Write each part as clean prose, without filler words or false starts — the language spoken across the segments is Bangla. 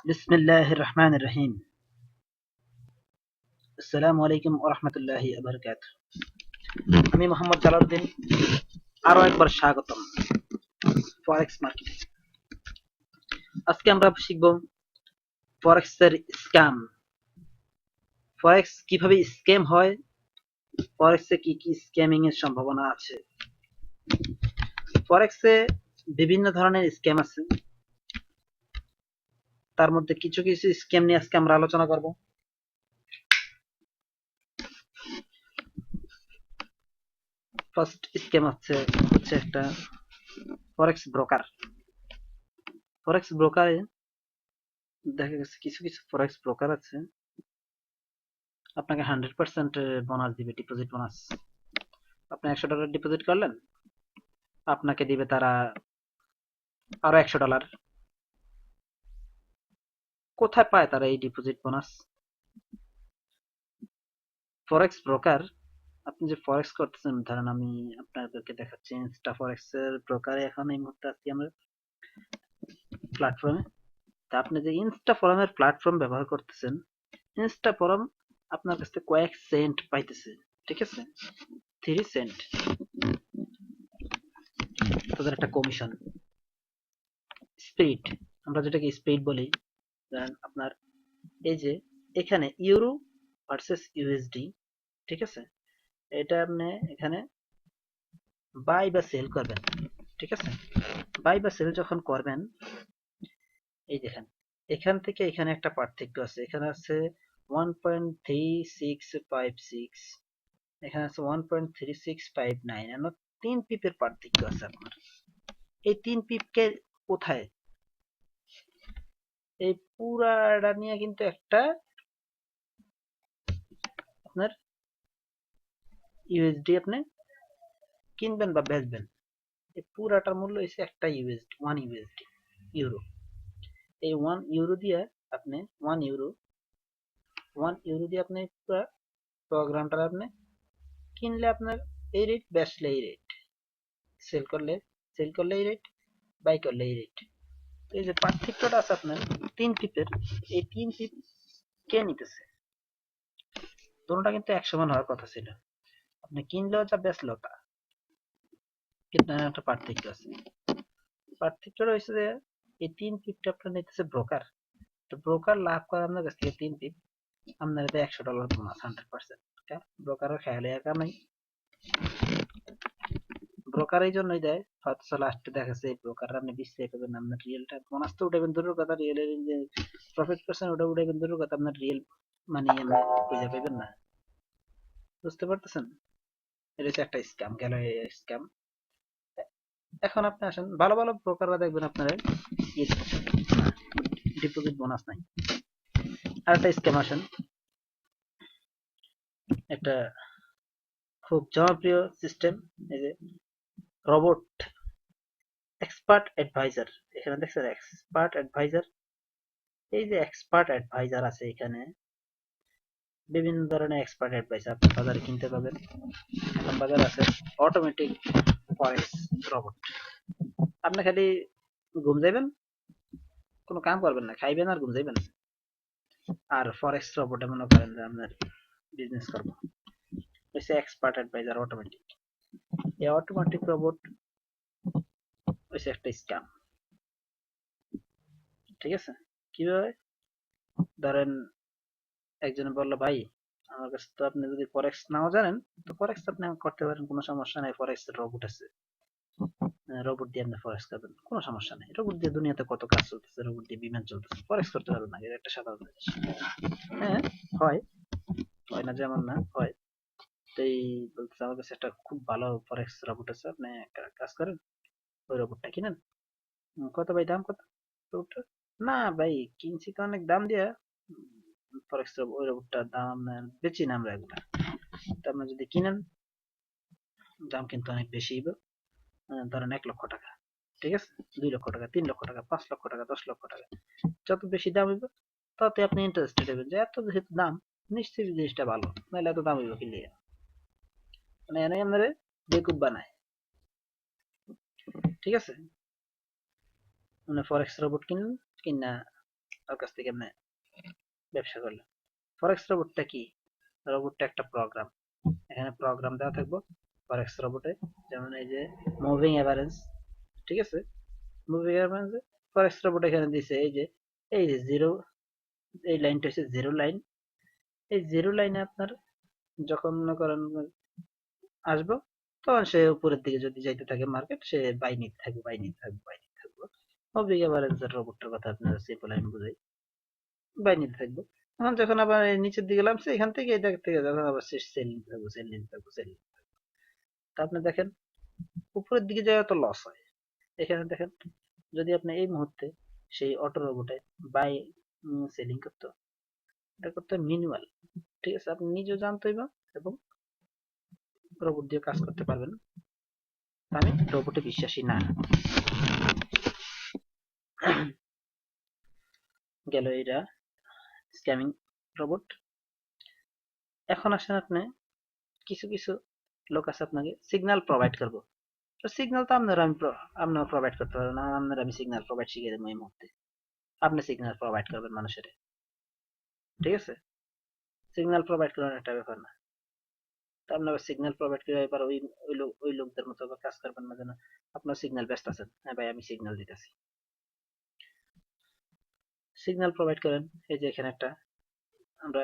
বিসমিল্লাহির রহমানির রহিম। আসসালামু আলাইকুম ওয়া রাহমাতুল্লাহি ওয়া বারাকাতুহু। আমি মোহাম্মদ জালালউদ্দিন, আরো একবার স্বাগতম ফরেক্স মার্কেটে। আজকে আমরা শিখব ফরেক্সের স্ক্যাম। ফরেক্স কিভাবে স্ক্যাম হয়, ফরেক্সে কি কি স্ক্যামিং এর সম্ভাবনা আছে। ফরেক্সে বিভিন্ন ধরনের স্ক্যাম আছে, তার মধ্যে কিছু কিছু স্ক্যাম নিয়ে আজকে আমরা আলোচনা করব। ফার্স্ট স্ক্যাম হচ্ছে একটা ফরেক্স ব্রোকার। ফরেক্স ব্রোকারে দেখা গেছে কিছু কিছু ফরেক্স ব্রোকার আছে আপনাকে 100% বোনাস দিবে, ডিপোজিট বোনাস। আপনি $100 ডিপোজিট করলেন, আপনাকে দিবে তারা আরো $100। কোথায় পায় তারা এই ডিপোজিট বোনাস? ফরেক্স ব্রোকার, আপনি যে ফরেক্স করতেছেন, ধরেন আমি আপনাদেরকে দেখাচ্ছি ইনস্টা ফরেক্স এর ব্রোকারে এখন এই মুহূর্তে আছি আমরা প্ল্যাটফর্মে। তা আপনি যে ইনস্টা ফোরামের প্ল্যাটফর্ম ব্যবহার করতেছেন, ইনস্টা ফোরাম আপনার কাছ থেকে কয়েক সেন্ট পাইতেছে, ঠিক আছে? 3 সেন্ট তাদের একটা কমিশন। স্পিড, আমরা যেটাকে স্পিড বলি, ধরেন আপনার এই যে এখানে ইউরো ভার্সেস ইউএসডি, ঠিক আছে? এটা আপনি এখানে বাই বা সেল করবেন, ঠিক আছে? বাই বা সেল যখন করবেন, এই দেখেন এখান থেকে এখানে একটা পার্থক্য আছে। এখানে আছে 1.3656, এখানে আছে 1.3659, এমন 3 পিপের পার্থক্য আছে আপনার। এই 3 পিপকে কোথায়, এই পুরাটা নিয়ে কিন্তু একটা আপনার ইউএসডি আপনি কিনবেন বা বেচবেন, এই পুরাটার মূল্য হচ্ছে একটা ইউএসডি, 1 ইউএসডি, ইউরো। এই 1 ইউরো দিয়ে আপনি 1 ইউরো দিয়ে আপনি পুরো প্রোগ্রামটা আপনি কিনলে আপনার এই রেট, বেচলে এই রেট, সেল করলে এই রেট, বাই করলে এই রেট। তো এই যে পার্থক্যটা আছে আপনার 3 পিপের, এই 3 পিপ কে নিতেছে? দুটোটা কিন্তু এক সমান হওয়ার কথা ছিল, আপনি কিনলেও যা বেচলেও তা, কিন্তু একটা পার্থক্য আছে। পার্থক্যটা হচ্ছে যে এই 3 পিপটা আপনার নিতেছে ব্রোকার। তো ব্রোকার লাভ করে আপনার কাছ থেকে 3 পিপ, আপনার এটা $100 বোনাস 100%। ব্রোকারের খেয়ালে একা নাই, ব্রোকার এই জন্যই দেয়, হয়তো লাস্টে দেখা যাচ্ছে এই ব্রোকার আপনি বিশ্বাস করবেন না, আপনার রিয়েলটা বোনাস তো উঠাবেন দূরের কথা, রিয়েলের যে প্রফিট পার্সেন্ট ওটা উঠাবেন দূরের কথা, আপনার রিয়েল মানি আপনি খুঁজে পাবেন না। বুঝতে পারতেছেন? এটা হচ্ছে একটা স্ক্যাম, গেল স্ক্যাম। এখন আপনি আসেন, ভালো ভালো ব্রোকাররা দেখবেন আপনার ডিপোজিট বোনাস নাই। আর একটা স্ক্যাম আসেন, একটা খুব জনপ্রিয় সিস্টেম, এই যে রোবট এক্সপার্ট অ্যাডভাইজার। এখানে দেখছেন এক্সপার্ট অ্যাডভাইজার, এই যে এক্সপার্ট অ্যাডভাইজার আছে এখানে, বিভিন্ন ধরনের এক্সপার্ট অ্যাডভাইস আপনি বাজারে কিনতে পাবেন। এখন বাজারে আছে অটোমেটিক ফরেক্স রোবট। আপনি খালি ঘুম যাইবেন, কোনো কাম করবেন না, খাইবেন আর ঘুম যাইবেন। আর ফরেক্স রোবটে মনে করেন যে আপনার বিজনেস করবো, হচ্ছে এক্সপার্ট অ্যাডভাইজার অটোমেটিক। এই অটোমেটিক রোবট হচ্ছে একটা স্ক্যাম, ঠিক আছে? কিভাবে? ধরেন একজনে বললো, ভাই আমার কাছে তো আপনি যদি ফরেক্স নাও জানেন, তো ফরেক্স আপনি করতে পারেন, কোনো সমস্যা নাই, ফরেক্স রোবট আছে, রোবট দিয়ে আপনি ফরেক্স করবেন, কোনো সমস্যা নেই। রোবট দিয়ে দুনিয়াতে কত কাজ চলতেছে, রোবট দিয়ে বিমান চলতেছে, ফরেক্স করতে পারবেন না, এটা একটা সাধারণ জিনিস। হ্যাঁ, হয়, হয় না যেমন না, হয়। তো এই বলতেছে আমার কাছে একটা খুব ভালো ফরেক্স রোবট আছে, আপনি একটা কাজ করেন, ওই রোবটটা কিনেন। কত ভাই, দাম কত রোবটটা? না ভাই, কিনছি তো অনেক দাম দিয়ে, ফরেক্স ওই রোবটটার দাম আপনার বেচি না আমরা এগুলা। তো আপনি যদি কিনেন, দাম কিন্তু অনেক বেশি হইব। ধরেন $1,00,000, ঠিক আছে? $2,00,000, $3,00,000, $5,00,000, $10,00,000, যত বেশি দাম হইব তত আপনি ইন্টারেস্টেড হবেন, যে এত যেহেতু দাম, নিশ্চয়ই জিনিসটা ভালো, নাহলে এত দাম হইব কি লিগে? মানে এনে আপনারে বেকুব বানায়, ঠিক আছে? মানে ফরেক্স রোবট কিনুন, কিনা তার কাছ থেকে এমনি ব্যবসা করলেন। ফরেক্স রোবটটা কি? রোবটটা একটা প্রোগ্রাম, এখানে প্রোগ্রাম দেওয়া থাকবো ফরেক্স রোবটে, যেমন এই যে মুভিং এভারেজ, ঠিক আছে, মুভিং এভারেজ ফরেক্স রোবট এখানে দিছে এই যে জিরো, এই লাইনটা হচ্ছে জিরো লাইন। এই জিরো লাইনে আপনার যখন মনে করেন আসবো, তখন সে উপরের দিকে যদি যাইতে থাকে মার্কেট, সে বাই নিতে থাকবে, বাই নিতে থাকবে, বাই নিতে থাকবো। মুভিং এভারেজের রোবটটার কথা আপনার সিম্পল আমি বুঝাই, বাই নিতে থাকবো। এখন যখন আবার এই নিচের দিকে নামছে, এখান থেকে এই জায়গা থেকে যখন আবার সে সেল নিতে থাকবো, সেল নিতে থাকবো, সেল নিতে থাকবো। তা আপনি দেখেন উপরের দিকে যাওয়া তো লস হয়। এখানে দেখেন যদি আপনি এই মুহূর্তে সেই অটো রোবটে বাই সেলিং করতো, এটা করতে মিনিমাল, ঠিক আছে, আপনি নিজেও জানতে হইব এবং রোবট দিয়ে কাজ করতে পারবেন। আমি রোবটে বিশ্বাসী না। গেল এটা স্ক্যামিং রোবট। এখন আসেন আপনি, কিছু কিছু লোক আছে আপনাকে সিগন্যাল প্রোভাইড করবো, তো সিগন্যাল তো আপনারা প্রোভাইড করতে পারবেন না, আপনার আমি সিগন্যাল প্রোভাইড শিখিয়ে দেবো এই মুহূর্তে, আপনি সিগন্যাল প্রোভাইড করবেন মানুষের, ঠিক আছে, সিগন্যাল প্রোভাইড করার একটা ব্যাপার না। তো আপনার সিগন্যাল প্রোভাইড করে এবার ওই লোকদের মতো আবার কাজ করবেন না, যেন আপনার সিগন্যাল ব্যস্ত আছেন, হ্যাঁ ভাই আমি সিগন্যাল দিতেছি, সিগন্যাল প্রোভাইড করেন। এই যে এখানে একটা আমরা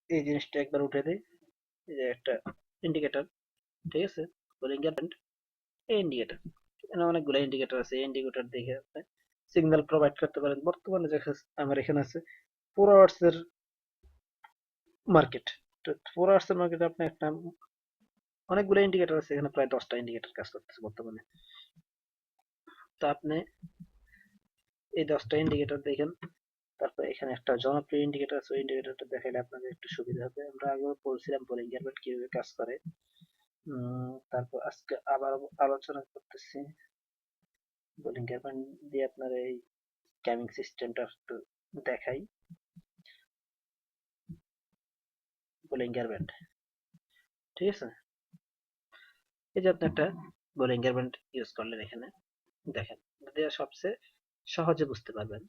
এই জিনিসটা একবার উঠে দিই, এই যে একটা ইন্ডিকেটর, ঠিক আছে, ইন্ডিকেটর, এই ইন্ডিকেটর, এখানে অনেকগুলো ইন্ডিকেটর আছে, এই ইন্ডিকেটর দেখে আপনি সিগন্যাল প্রোভাইড করতে পারেন। বর্তমানে যে আমার এখানে আছে 4 আওয়ার্স এর মার্কেট, তো 4 আওয়ার্স এর মার্কেটে আপনি একটা অনেকগুলো ইন্ডিকেটর আছে, এখানে প্রায় 10টা ইন্ডিকেটর কাজ করতেছে বর্তমানে। তো আপনি এই 10টা ইন্ডিকেটর দেখেন, তারপর এখানে একটা জনপ্রিয় ইন্ডিকেটর আছে, ওই ইন্ডিকেটরটা দেখাইলে আপনাদের একটু সুবিধা হবে। আমরা আগেও বলছিলাম বোলিং গিয়ারব্যান্ড কিভাবে কাজ করে। তারপর আজকে আবার আলোচনা করতেছি বোলিং গিয়ারব্যান্ড দিয়ে আপনার এই ক্যামিং সিস্টেমটা একটু দেখাই। বোলিং গিয়ারব্যান্ড, ঠিক আছে, এই যে আপনি একটা বোলিং গিয়ারব্যান্ড ইউজ করলেন, এখানে দেখেন সবচেয়ে সহজে বুঝতে পারবেন।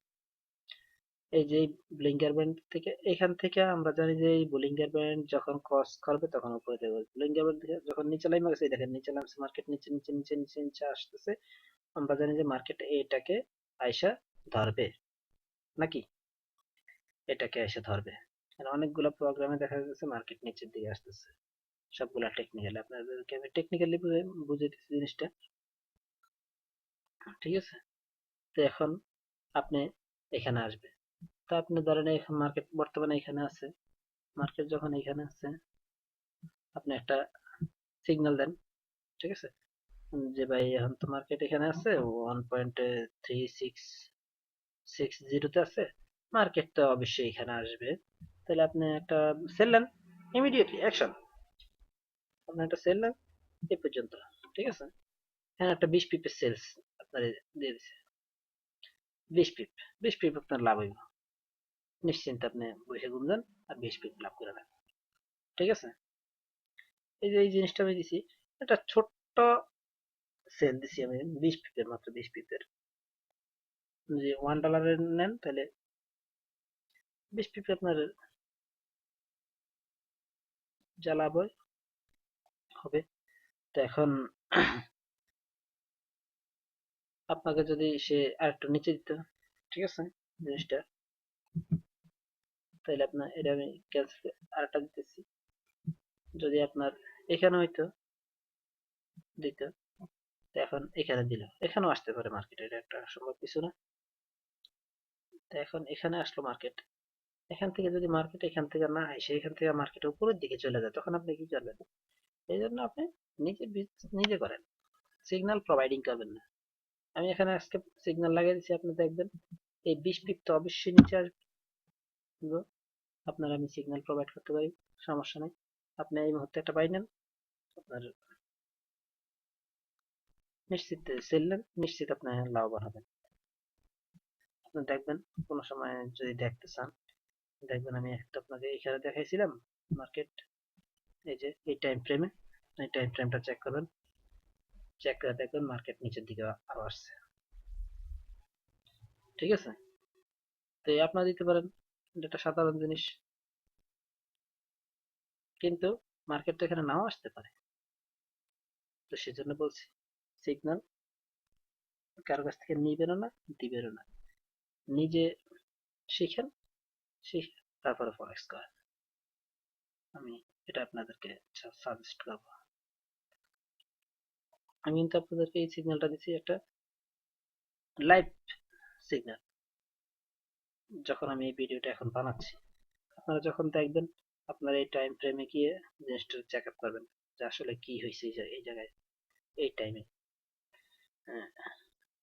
এই যে ব্লিঙ্কার ব্যান্ড থেকে, এখান থেকে আমরা জানি যে এই ব্লিঙ্কার ব্যান্ড যখন ক্রস করবে তখন উপরে দেবে, ব্লিঙ্কার ব্যান্ড থেকে যখন নিচে নামে গেছে, দেখেন নিচে নামছে, মার্কেট নিচে নিচে নিচে নিচে নিচে আসতেছে, আমরা জানি যে মার্কেট এটাকে আইসা ধরবে, নাকি এটাকে এসে ধরবে। কারণ অনেকগুলো প্রোগ্রামে দেখা যাচ্ছে মার্কেট নিচের দিকে আসতেছে, সবগুলা টেকনিক্যালি আপনাদেরকে আমি টেকনিক্যালি বুঝিয়ে দিচ্ছি জিনিসটা, ঠিক আছে। তো এখন আপনি এখানে আসবে, তা আপনি ধরেন এখন মার্কেট বর্তমানে এখানে আছে, মার্কেট যখন এখানে আছে আপনি একটা সিগন্যাল দেন, ঠিক আছে, যে ভাই এখন তো মার্কেট এখানে আছে 1.3660 তে আছে, মার্কেট তো অবশ্যই এখানে আসবে, তাহলে আপনি একটা সেল নেন, ইমিডিয়েটলি অ্যাকশন, আপনি একটা সেল নেন এই পর্যন্ত, ঠিক আছে, হ্যাঁ একটা 20 পিপের সেলস আপনার দিয়ে দিছে, 20 পিপ, 20 পিপ আপনার লাভ হইব, নিশ্চিন্তে আপনি বসে গুনবেন আর 20 পিপ লাভ করে দেন, ঠিক আছে। এই যে এই জিনিসটা আমি দিছি, একটা ছোট্ট সেল দিছি আমি 20 পিপের, মাত্র 20 পিপের, যদি $1 নেন তাহলে 20 পিপে আপনার যা লাভ হয় হবে। তো এখন আপনাকে যদি সে আরেকটু নিচে দিত, ঠিক আছে, জিনিসটা, তাহলে আপনার এটা আমি ক্যান্সেল আরেকটা দিতেছি, যদি আপনার এখানে হয়তো দিত, তো এখন এখানে দিল, এখানেও আসতে পারে মার্কেট, এটা একটা সম্ভব কিছু না। তো এখন এখানে আসলো মার্কেট, এখান থেকে যদি মার্কেট এখান থেকে না আসে, এখান থেকে মার্কেট উপরের দিকে চলে যায়, তখন আপনি কি করবেন? এই জন্য আপনি নিজে নিজে করেন, সিগন্যাল প্রোভাইডিং করবেন না। আমি এখানে আজকে সিগন্যাল লাগিয়ে দিচ্ছি, আপনি দেখবেন এই 20 পিপ তো অবশ্যই নিচে আসবে, আপনার আমি সিগন্যাল প্রোভাইড করতে পারি, সমস্যা নেই। আপনি এই মুহূর্তে একটা বাই নেন, আপনার নিশ্চিত সেল নেন, নিশ্চিত আপনি লাভবান হবেন। আপনি দেখবেন কোনো সময় যদি দেখতে চান, দেখবেন আমি একটা আপনাকে এখানে দেখাইছিলাম মার্কেট, এই যে এই টাইম ফ্রেমে, এই টাইম ফ্রেমটা চেক করবেন, চেক করে দেখবেন মার্কেট নিচের দিকে আরো আসছে, ঠিক আছে? তো এই আপনারা দিতে পারেন, এটা একটা সাধারণ জিনিস। কিন্তু মার্কেট তো এখানে নাও আসতে পারে। তো সেজন্য বলছি, সিগন্যাল কারো কাছ থেকে নিবেনও না, দিবেনও না। নিজে শিখেন, শিখে তারপরে ফরেক্স করেন। আমি এটা আপনাদেরকে সাজেস্ট করবো। আমি কিন্তু আপনাদেরকে এই সিগন্যালটা দিচ্ছি একটা লাইভ সিগন্যাল। যখন আমি এই ভিডিওটা এখন বানাচ্ছি, আপনারা যখন দেখবেন, আপনারা এই টাইম ফ্রেমে গিয়ে জিনিসটা চেক আপ করবেন যে আসলে কি হয়েছে এই জায়গায়, এই টাইমে। হ্যাঁ,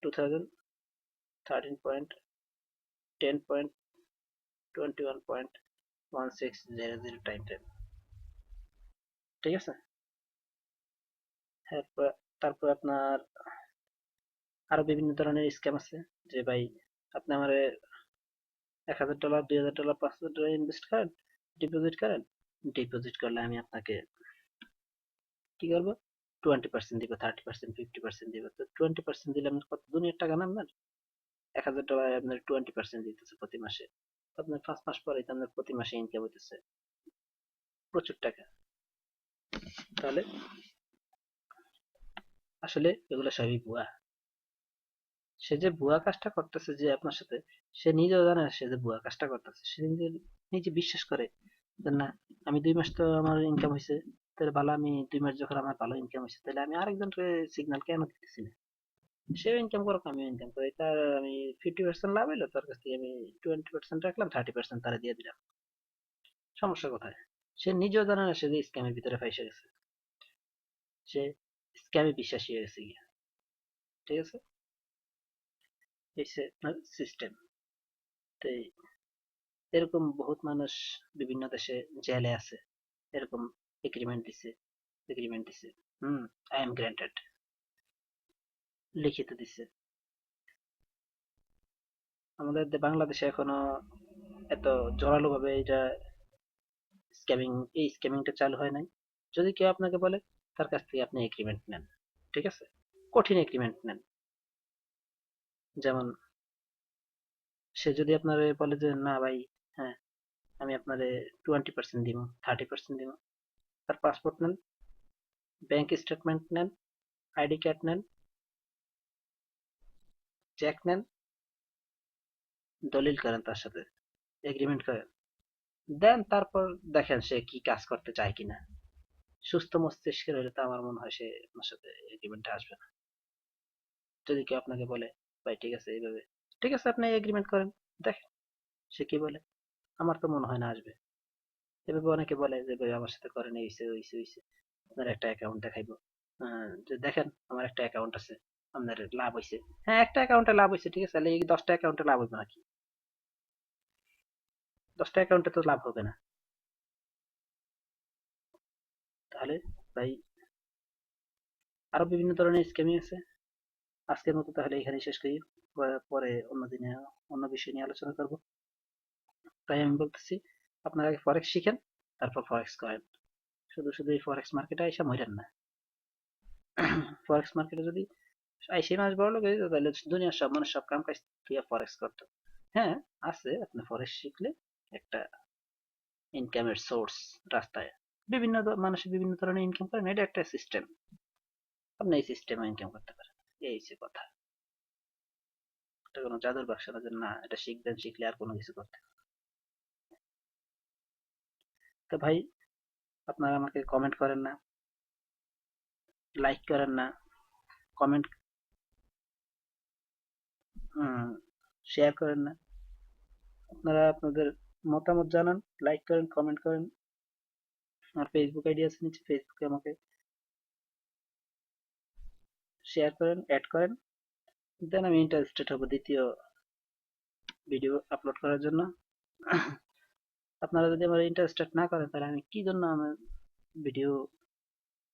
2013.10.21.1600 টাইম ফ্রেম। ঠিক আছে? এরপর তারপর আপনার আরো বিভিন্ন ধরনের স্ক্যাম আছে, যে ভাই আপনি আমার $1,000, $2,000, $5,000 ইনভেস্ট করেন, ডিপোজিট করেন। ডিপোজিট করলে আমি আপনাকে কি করবো, 20% দিব, 30%, 50% দিব। তো 20% দিলে আপনার কত দুনিয়ার টাকা না আপনার। $1,000 আপনার 20% দিতেছে প্রতি মাসে। আপনার 5 মাস পরে আপনার প্রতি মাসে ইনকাম হইতেছে প্রচুর টাকা। তাহলে আসলে এগুলো সবই ভুয়া। সে যে ভুয়া কাজটা করতেছে যে আপনার সাথে, সে নিজেও জানে না সে যে ভুয়া কাজটা করতেছে। সে নিজে নিজে বিশ্বাস করে যে না, আমি 2 মাস তো আমার ইনকাম হয়েছে, তাহলে ভালো, আমি 2 মাস যখন আমার ভালো ইনকাম হয়েছে, তাহলে আমি আরেকজনকে সিগন্যাল কেন দিতেছি না। সেও ইনকাম করুক, আমিও ইনকাম করি। তার আমি 50% লাভ হইলো, তার কাছ থেকে আমি 20% রাখলাম, 30% তারা দিয়ে দিলাম। সমস্যা কোথায়? সে নিজেও জানে না সে যে স্ক্যামের ভিতরে ফাইসে গেছে। সে স্ক্যামে বিশ্বাসী হয়ে গেছে গিয়া। ঠিক আছে? এই সিস্টেম। তো এরকম বহুত মানুষ বিভিন্ন দেশে জেলে আছে, এরকম এগ্রিমেন্ট দিছে, এগ্রিমেন্ট দিছে, আই এম গ্রান্টেড, লিখিত দিছে। আমাদের বাংলাদেশে এখনো এত জোরালো ভাবে এটা স্ক্যামিং, এই স্ক্যামিংটা চালু হয় নাই। যদি কেউ আপনাকে বলে, তার কাছ থেকে আপনি এগ্রিমেন্ট নেন। ঠিক আছে? কঠিন এগ্রিমেন্ট নেন। যেমন সে যদি আপনারে বলে যে না ভাই, হ্যাঁ আমি আপনারে 20% দিব, 30% দিব, তার পাসপোর্ট নেন, ব্যাংক স্টেটমেন্ট নেন, আইডি কার্ড নেন, চেক নেন, দলিল করেন তার সাথে, এগ্রিমেন্ট করেন, দেন তারপর দেখেন সে কি কাজ করতে চায় কিনা। সুস্থ মস্তিষ্কের হলে তো আমার মনে হয় সে আপনার সাথে এগ্রিমেন্টে আসবে না। যদি কেউ আপনাকে বলে ভাই ঠিক আছে এইভাবে, ঠিক আছে আপনি এগ্রিমেন্ট করেন, দেখেন সে কি বলে। আমার তো মনে হয় না আসবে। এভাবে অনেকে বলে যে ভাই আমার সাথে করেন, এই হইছে, হইছে, হইছে। আপনার একটা অ্যাকাউন্ট দেখাইবো, যে দেখেন আমার একটা অ্যাকাউন্ট আছে, আপনার লাভ হইছে। হ্যাঁ, একটা অ্যাকাউন্টে লাভ হইছে, ঠিক আছে, তাহলে এই 10টা অ্যাকাউন্টে লাভ হইবে নাকি? 10টা অ্যাকাউন্টে তো লাভ হবে না। তাহলে ভাই আরো বিভিন্ন ধরনের স্ক্যামিং আছে। আজকের মতো তাহলে এখানেই শেষ করি। পরে অন্য দিনে অন্য বিষয় নিয়ে আলোচনা করব। তাই আমি বলতেছি, আপনারা আগে ফরেক্স শিখেন, তারপর ফরেক্স করেন। শুধু শুধু এই ফরেক্স মার্কেটে আইসা মরেন না। ফরেক্স মার্কেটে যদি আইসে মাস বড় লোক হইতো, তাহলে দুনিয়ার সব মানুষ সব কাম কাজ থেকে ফরেক্স করতো। হ্যাঁ, আছে, আপনি ফরেক্স শিখলে একটা ইনকামের সোর্স রাস্তায়। বিভিন্ন মানুষের বিভিন্ন ধরনের ইনকাম করেন, এটা একটা সিস্টেম। আপনি এই সিস্টেমে ইনকাম করতে পারেন। এই হচ্ছে কথা। এটা কোনো জাদুর বাক্স না যে না এটা শিখবেন, শিখলে আর কোনো কিছু করতে হবে। তো ভাই আপনারা আমাকে কমেন্ট করেন না, লাইক করেন না, কমেন্ট শেয়ার করেন না। আপনারা আপনাদের মতামত জানান, লাইক করেন, কমেন্ট করেন। আমার ফেসবুক আইডি আছে নিচে, ফেসবুকে আমাকে শেয়ার করেন, অ্যাড করেন। দেন আমি ইন্টারেস্টেড হব দ্বিতীয় ভিডিও আপলোড করার জন্য। আপনারা যদি আমার ইন্টারেস্টেড না করেন, তাহলে আমি কি জন্য আমার ভিডিও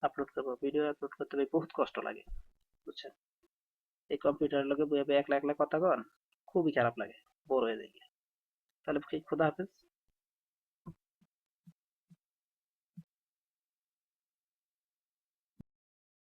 আপলোড করবো? ভিডিও আপলোড করতে ভাই বহুত কষ্ট লাগে, বুঝছেন? এই কম্পিউটারের লগে বইয়ে একলা একলা কথা কন, খুবই খারাপ লাগে, বোর হয়ে যায়। তাহলে কি, খোদা হাফেজ।